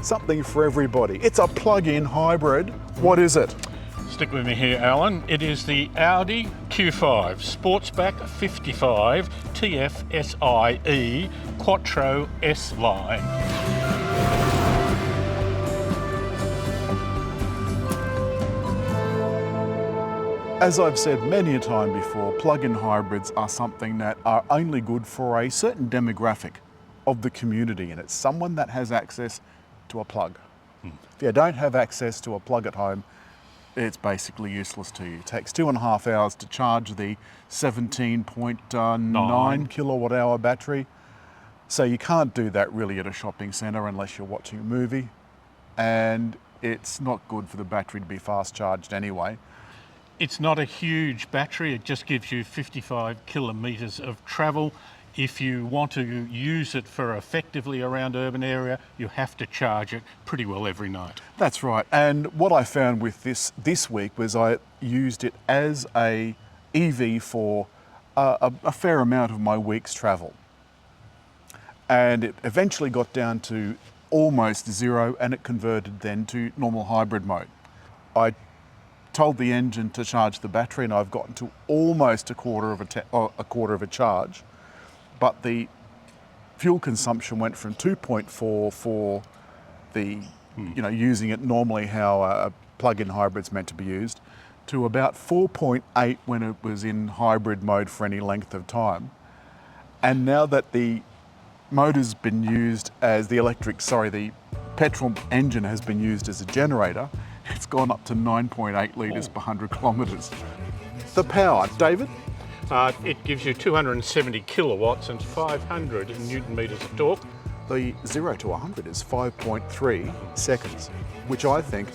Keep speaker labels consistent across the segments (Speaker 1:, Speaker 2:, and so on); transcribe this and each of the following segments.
Speaker 1: something for everybody. It's a plug-in hybrid. What is it?
Speaker 2: Stick with me here, Alan. It is the Audi Q5 Sportback PHEV TFSI Quattro S-Line.
Speaker 1: As I've said many a time before, plug-in hybrids are something that are only good for a certain demographic of the community, and it's someone that has access to a plug. If you don't have access to a plug at home, it's basically useless to you. It takes 2.5 hours to charge the 17.9 kilowatt hour battery. So you can't do that really at a shopping centre unless you're watching a movie. And it's not good for the battery to be fast charged anyway.
Speaker 2: It's not a huge battery, it just gives you 55 kilometres of travel. If you want to use it for effectively around urban area, you have to charge it pretty well every night.
Speaker 1: That's right. And what I found with this week was I used it as a EV for a fair amount of my week's travel. And it eventually got down to almost zero, and it converted then to normal hybrid mode. I told the engine to charge the battery, and I've gotten to almost a quarter of a charge. But the fuel consumption went from 2.4 for the, using it normally how a plug-in hybrid's meant to be used, to about 4.8 when it was in hybrid mode for any length of time. And now that the motor's been used as the petrol engine has been used as a generator, it's gone up to 9.8 litres per 100 kilometres. The power, David?
Speaker 2: It gives you 270 kilowatts and 500 newton metres of torque.
Speaker 1: The 0 to 100 is 5.3 seconds, which I think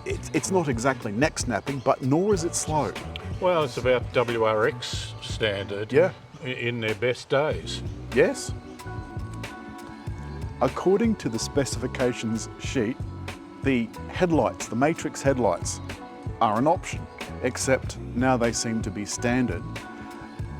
Speaker 1: it's not exactly neck snapping, but nor is it slow.
Speaker 2: Well, it's about WRX standard in their best days.
Speaker 1: Yes. According to the specifications sheet, the headlights, the matrix headlights, are an option, except now they seem to be standard.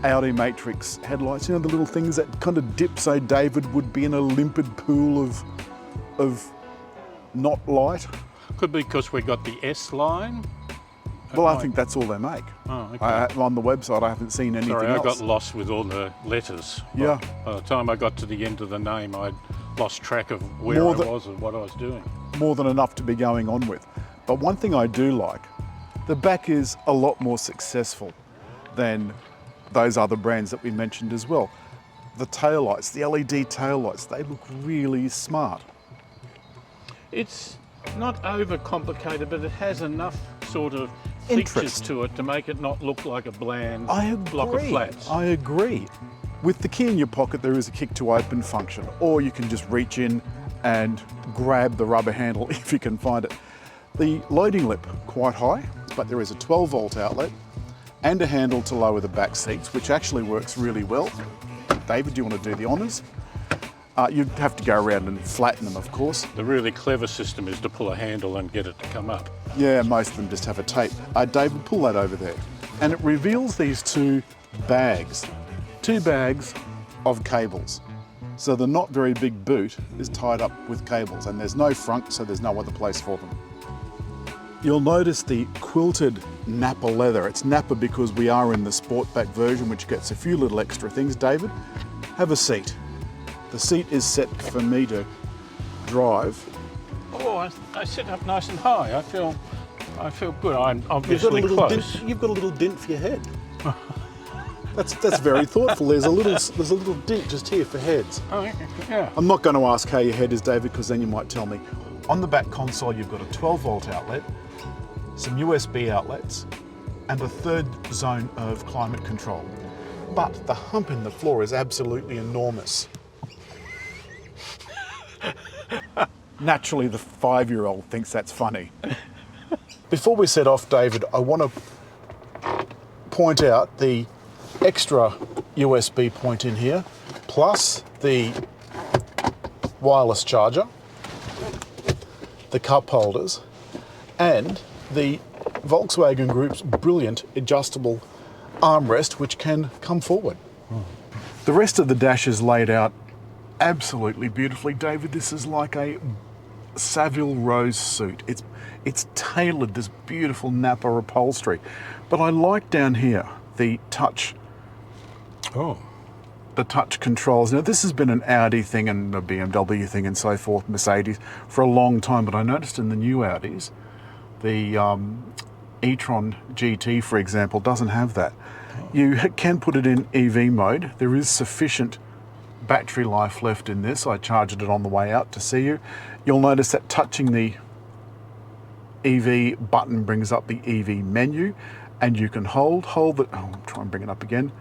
Speaker 1: Audi matrix headlights, the little things that kind of dip so David would be in a limpid pool of not light.
Speaker 2: Could be because we got the S-Line.
Speaker 1: Well, I think that's all they make.
Speaker 2: Oh, okay.
Speaker 1: On the website, I haven't seen anything else.
Speaker 2: Sorry, I got lost with all the letters.
Speaker 1: Yeah.
Speaker 2: By the time I got to the end of the name, I'd lost track of where I was and what I was doing.
Speaker 1: More than enough to be going on with. But one thing I do like, the back is a lot more successful than those other brands that we mentioned as well. The taillights, the LED taillights, they look really smart.
Speaker 2: It's not overcomplicated, but it has enough sort of features to it to make it not look like a bland block of flats.
Speaker 1: I agree. With the key in your pocket, there is a kick to open function, or you can just reach in and grab the rubber handle if you can find it. The loading lip, quite high, but there is a 12 volt outlet and a handle to lower the back seats, which actually works really well. David, do you want to do the honours? You'd have to go around and flatten them, of course.
Speaker 2: The really clever system is to pull a handle and get it to come up.
Speaker 1: Yeah, most of them just have a tape. David, pull that over there. And it reveals these two bags of cables. So the not very big boot is tied up with cables, and there's no front, so there's no other place for them. You'll notice the quilted Nappa leather. It's Nappa because we are in the Sportback version, which gets a few little extra things. David, have a seat. The seat is set for me to drive.
Speaker 2: Oh, I sit up nice and high. I feel good. I'm obviously close.
Speaker 1: You've got a little dent for your head. That's very thoughtful. There's a little dent just here for heads.
Speaker 2: Oh, yeah.
Speaker 1: I'm not going to ask how your head is, David, because then you might tell me. On the back console, you've got a 12 volt outlet, some USB outlets, and a third zone of climate control. But the hump in the floor is absolutely enormous. Naturally, the 5-year-old thinks that's funny. Before we set off, David, I want to point out the extra USB point in here, plus the wireless charger, the cup holders, and the Volkswagen Group's brilliant adjustable armrest, which can come forward. The rest of the dash is laid out absolutely beautifully. David, this is like a Savile Rose suit. It's tailored, this beautiful Napa upholstery. But I like down here the touch.
Speaker 2: Oh.
Speaker 1: The touch controls. Now this has been an Audi thing and a BMW thing and so forth, Mercedes, for a long time, but I noticed in the new Audis, the e-tron GT, for example, doesn't have that. You can put it in EV mode. There is sufficient battery life left in this. I charged it on the way out to see you. You'll notice that touching the EV button brings up the EV menu, and you can hold the, I'll try and bring it up again.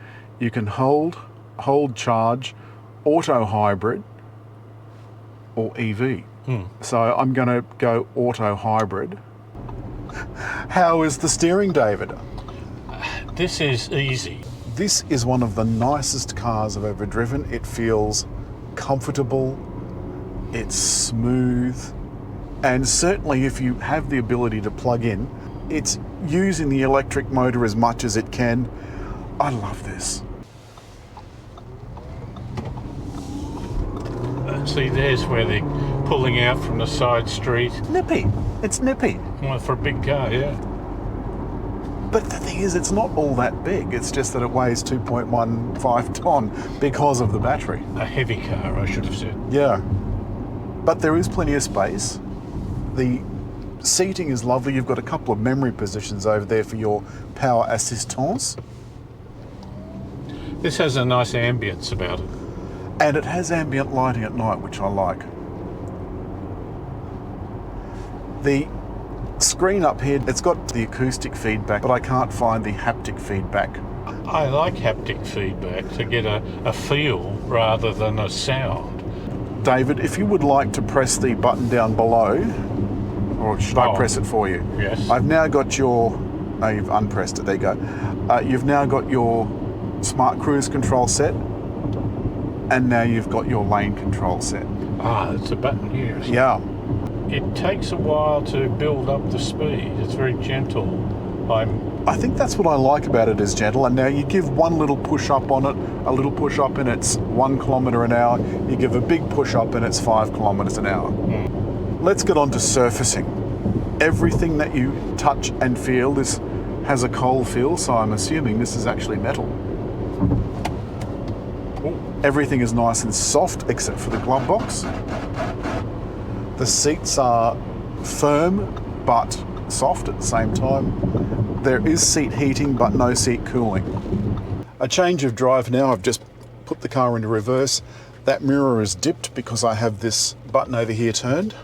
Speaker 1: You can hold charge, auto hybrid, or EV. So I'm going to go auto hybrid. How is the steering, David?
Speaker 2: This is easy.
Speaker 1: This is one of the nicest cars I've ever driven. It feels comfortable, it's smooth, and certainly if you have the ability to plug in, it's using the electric motor as much as it can. I love this.
Speaker 2: See, there's where they're pulling out from the side street.
Speaker 1: Nippy. It's nippy.
Speaker 2: Well, for a big car, yeah.
Speaker 1: But the thing is, it's not all that big. It's just that it weighs 2.15 tonne because of the battery.
Speaker 2: A heavy car, I should have said.
Speaker 1: Yeah. But there is plenty of space. The seating is lovely. You've got a couple of memory positions over there for your power assistance.
Speaker 2: This has a nice ambience about it.
Speaker 1: And it has ambient lighting at night, which I like. The screen up here, it's got the acoustic feedback, but I can't find the haptic feedback.
Speaker 2: I like haptic feedback to get a feel rather than a sound.
Speaker 1: David, if you would like to press the button down below, or should I press it for you?
Speaker 2: Yes.
Speaker 1: I've now got your, no, you've unpressed it, there you go. You've now got your smart cruise control set, and now you've got your lane control set.
Speaker 2: Ah, it's a button here.
Speaker 1: Yeah.
Speaker 2: It takes a while to build up the speed. It's very gentle.
Speaker 1: I think that's what I like about it, is gentle. And now you give one little push up on it, a little push up and it's 1 kilometre an hour. You give a big push up and it's 5 kilometres an hour. Let's get on to surfacing. Everything that you touch and feel, this has a cold feel, so I'm assuming this is actually metal. Everything is nice and soft except for the glove box. The seats are firm but soft at the same time. There is seat heating but no seat cooling. A change of drive now. I've just put the car into reverse. That mirror is dipped because I have this button over here turned.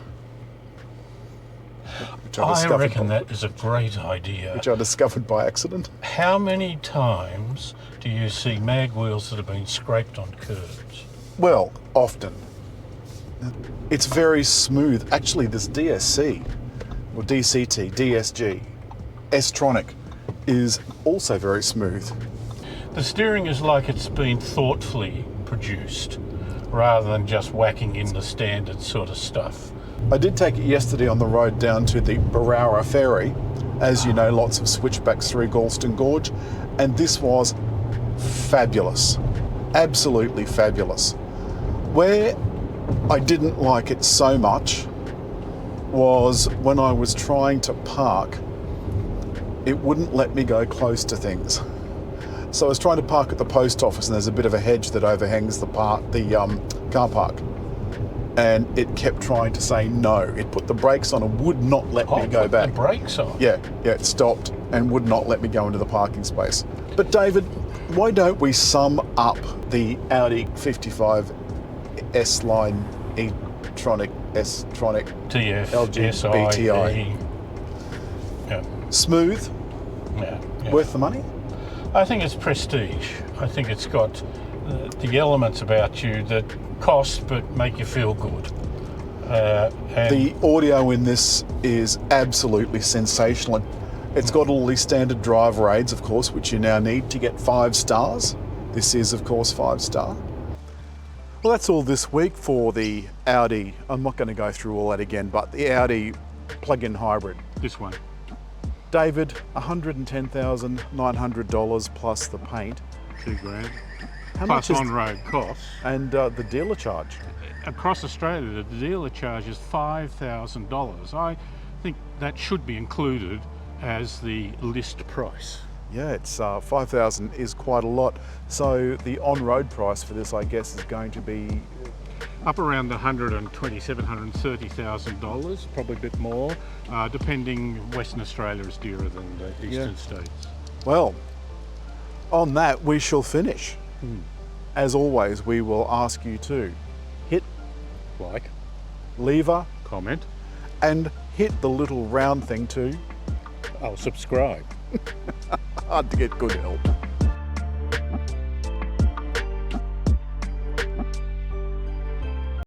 Speaker 2: I reckon that is a great idea.
Speaker 1: Which I discovered by accident.
Speaker 2: How many times do you see mag wheels that have been scraped on curbs?
Speaker 1: Well, often. It's very smooth. Actually, this DSC, or DCT, DSG, S-Tronic, is also very smooth.
Speaker 2: The steering is like it's been thoughtfully produced, rather than just whacking in the standard sort of stuff.
Speaker 1: I did take it yesterday on the road down to the Barara Ferry. As you know, lots of switchbacks through Galston Gorge, and this was fabulous. Absolutely fabulous. Where I didn't like it so much was when I was trying to park, it wouldn't let me go close to things. So I was trying to park at the post office and there's a bit of a hedge that overhangs the car park. And it kept trying to say no. It put the brakes on and would not let me go back.
Speaker 2: The brakes on?
Speaker 1: Yeah, it stopped and would not let me go into the parking space. But David, why don't we sum up the Audi 55 S-Line e-tronic, S-Tronic,
Speaker 2: TFSI. Yeah.
Speaker 1: Smooth?
Speaker 2: Yeah.
Speaker 1: Worth the money?
Speaker 2: I think it's prestige. I think it's got the elements about you that cost but make you feel good.
Speaker 1: The audio in this is absolutely sensational. It's got all these standard driver aids, of course, which you now need to get 5 stars. This is, of course, 5-star. Well, that's all this week for the Audi. I'm not going to go through all that again, but the Audi plug-in hybrid.
Speaker 2: This one.
Speaker 1: David, $110,900 plus the paint.
Speaker 2: $2 grand.
Speaker 1: How
Speaker 2: plus
Speaker 1: much is
Speaker 2: on-road costs.
Speaker 1: and the dealer charge?
Speaker 2: Across Australia, the dealer charges $5,000. I think that should be included as the list price.
Speaker 1: Yeah, it's 5,000 is quite a lot. So the on-road price for this, I guess, is going to be
Speaker 2: Up around the $127,000, $130,000, probably a bit more, depending. Western Australia is dearer than the eastern states.
Speaker 1: well. On that, we shall finish. As always, we will ask you to hit
Speaker 2: Like,
Speaker 1: leave a
Speaker 2: comment,
Speaker 1: and hit the little round thing too.
Speaker 2: subscribe.
Speaker 1: Hard to get good help.